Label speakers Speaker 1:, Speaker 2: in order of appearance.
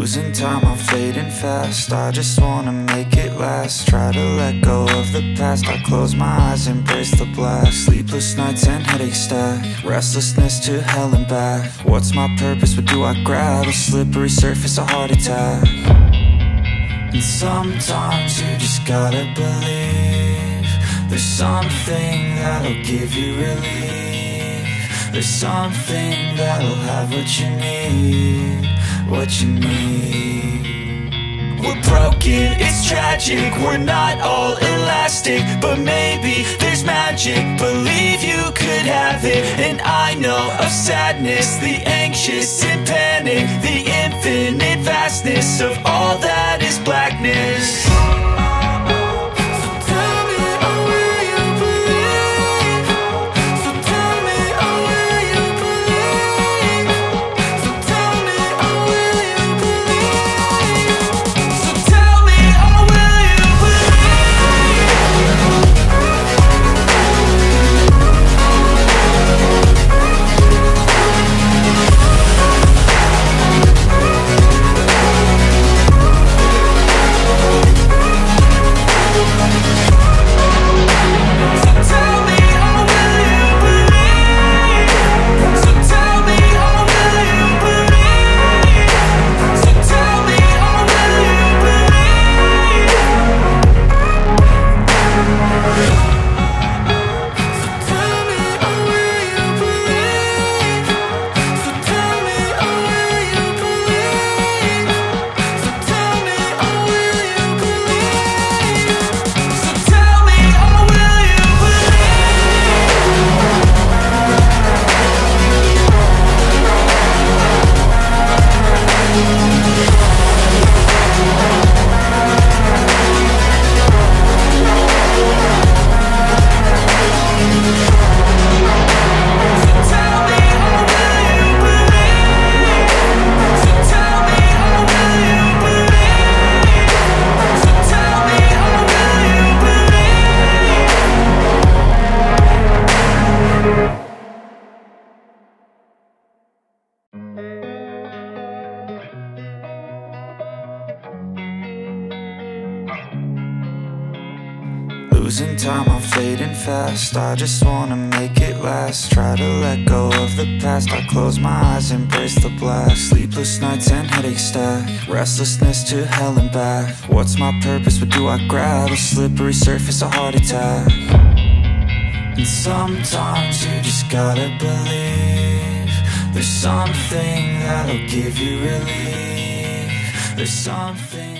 Speaker 1: Losing time, I'm fading fast. I just wanna make it last. Try to let go of the past. I close my eyes, embrace the blast. Sleepless nights and headaches stack. Restlessness to hell and back. What's my purpose? What do I grab? A slippery surface, a heart attack. And sometimes you just gotta believe there's something that'll give you relief. There's something that'll have what you need, what you need. We're broken, it's tragic, we're not all elastic, but maybe there's magic. Believe you could have it. And I know of sadness, the anxious and panic, the infinite vastness of all that is blackness. Losing time, I'm fading fast. I just wanna make it last. Try to let go of the past. I close my eyes, embrace the blast. Sleepless nights and headaches stack. Restlessness to hell and back. What's my purpose? What do I grab? A slippery surface, a heart attack. And sometimes you just gotta believe there's something that'll give you relief. There's something